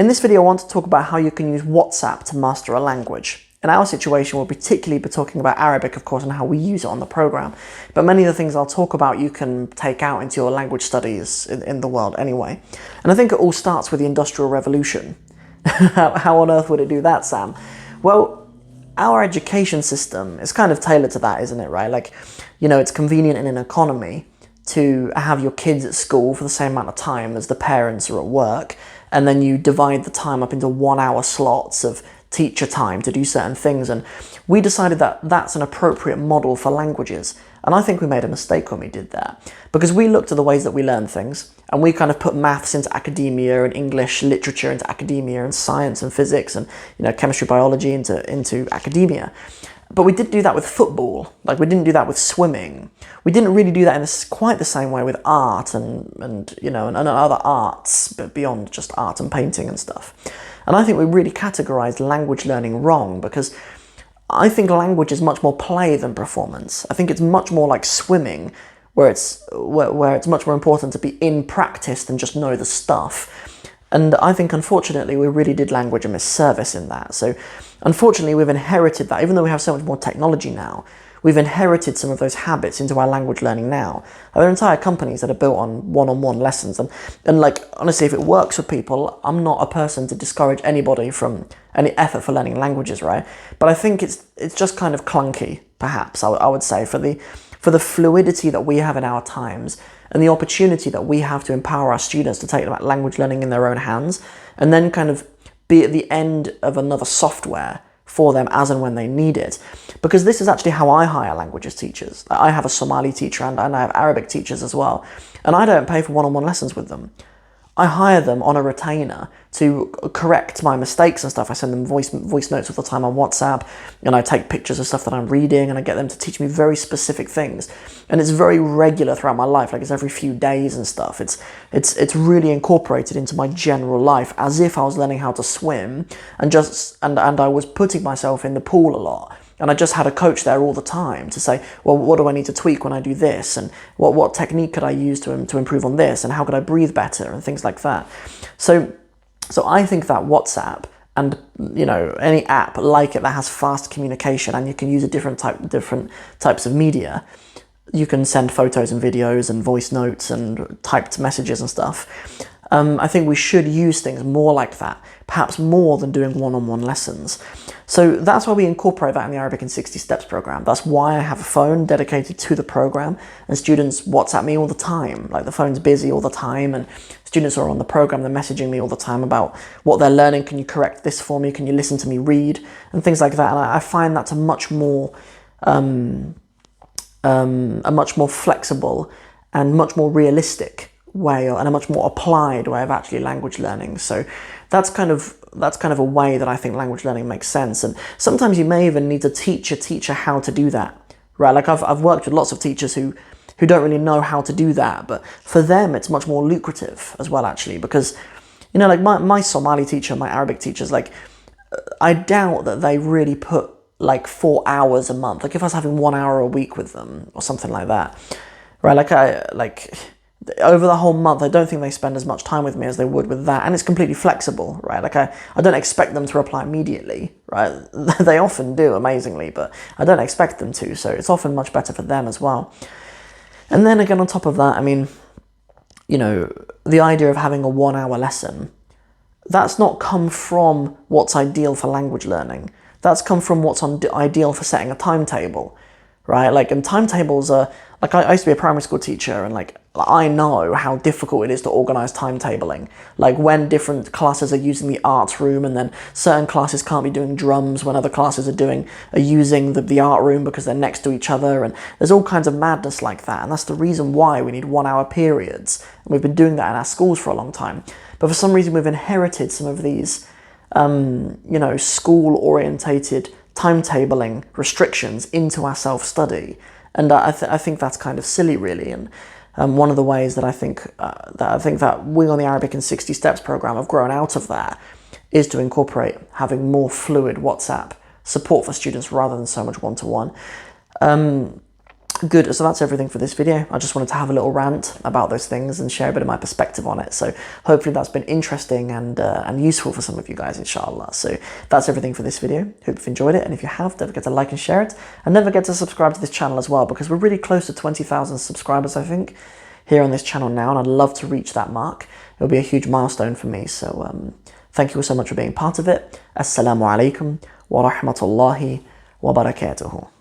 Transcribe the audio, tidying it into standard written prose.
In this video, I want to talk about how you can use WhatsApp to master a language. In our situation, we'll particularly be talking about Arabic, of course, and how we use it on the program. But many of the things I'll talk about you can take out into your language studies in the world anyway. And I think it all starts with the Industrial Revolution. How on earth would it do that, Sam? Well, our education system is kind of tailored to that, isn't it, right? Like, it's convenient in an economy to have your kids at school for the same amount of time as the parents are at work, and then you divide the time up into 1 hour slots of teacher time to do certain things. And we decided that that's an appropriate model for languages. And I think we made a mistake when we did that, because we looked at the ways that we learn things, and we kind of put maths into academia and English literature into academia and science and physics and chemistry, biology into academia. But we did do that with football. Like, we didn't do that with swimming. We didn't really do that in quite the same way with art and other arts, but beyond just art and painting and stuff. And I think we really categorized language learning wrong, because I think language is much more play than performance. I think it's much more like swimming, where it's much more important to be in practice than just know the stuff. And I think, unfortunately, we really did language a misservice in that. So, unfortunately, we've inherited that. Even though we have so much more technology now, we've inherited some of those habits into our language learning now. There are entire companies that are built on one-on-one lessons. And like, honestly, if it works for people, I'm not a person to discourage anybody from any effort for learning languages, right? But I think it's just kind of clunky, perhaps, I would say, for the fluidity that we have in our times, and the opportunity that we have to empower our students to take language learning in their own hands, and then kind of be at the end of another software for them as and when they need it. Because this is actually how I hire languages teachers. I have a Somali teacher and I have Arabic teachers as well. And I don't pay for one-on-one lessons with them. I hire them on a retainer to correct my mistakes and stuff. I send them voice notes all the time on WhatsApp, and I take pictures of stuff that I'm reading, and I get them to teach me very specific things. And it's very regular throughout my life, like it's every few days and stuff. It's really incorporated into my general life, as if I was learning how to swim, and I was putting myself in the pool a lot. And I just had a coach there all the time to say, well, what do I need to tweak when I do this? And what technique could I use to improve on this? And how could I breathe better? And things like that. So I think that WhatsApp and, any app like it that has fast communication, and you can use different types of media. You can send photos and videos and voice notes and typed messages and stuff. I think we should use things more like that, perhaps more than doing one-on-one lessons. So that's why we incorporate that in the Arabic in 60 Steps program. That's why I have a phone dedicated to the program, and students WhatsApp me all the time. Like, the phone's busy all the time, and students are on the program, they're messaging me all the time about what they're learning. Can you correct this for me? Can you listen to me read? And things like that. And I find that's a much more flexible and much more realistic way, and a much more applied way of actually language learning. So that's kind of a way that I think language learning makes sense. And sometimes you may even need to teach a teacher how to do that, right? Like, I've worked with lots of teachers who don't really know how to do that, but for them it's much more lucrative as well, actually, because like my Somali teacher, my Arabic teachers, like, I doubt that they really put like 4 hours a month. Like, if I was having 1 hour a week with them or something like that, right? Over the whole month, I don't think they spend as much time with me as they would with that. And it's completely flexible, right? Like, I don't expect them to reply immediately, right? They often do, amazingly, but I don't expect them to. So it's often much better for them as well. And then again, on top of that, I mean, the idea of having a 1 hour lesson, that's not come from what's ideal for language learning. That's come from what's ideal for setting a timetable, right? Like, and timetables are, like, I used to be a primary school teacher, and like, I know how difficult it is to organize timetabling. Like, when different classes are using the arts room, and then certain classes can't be doing drums when other classes are using the art room because they're next to each other, and there's all kinds of madness like that. And that's the reason why we need 1 hour periods. And we've been doing that in our schools for a long time. But for some reason, we've inherited some of these, school-orientated timetabling restrictions into our self-study. And I think that's kind of silly, really. And one of the ways that I think that we on the Arabic in 60 Steps program have grown out of that is to incorporate having more fluid WhatsApp support for students rather than so much one-to-one. Good, so that's everything for this video. I just wanted to have a little rant about those things and share a bit of my perspective on it. So hopefully that's been interesting and useful for some of you guys, inshallah. So that's everything for this video. Hope you've enjoyed it, and if you have, don't forget to like and share it, and don't forget to subscribe to this channel as well, because we're really close to 20,000 subscribers, I think, here on this channel now, and I'd love to reach that mark. It'll be a huge milestone for me. So thank you so much for being part of it. Assalamu alaikum wa rahmatullahi wa barakatuhu.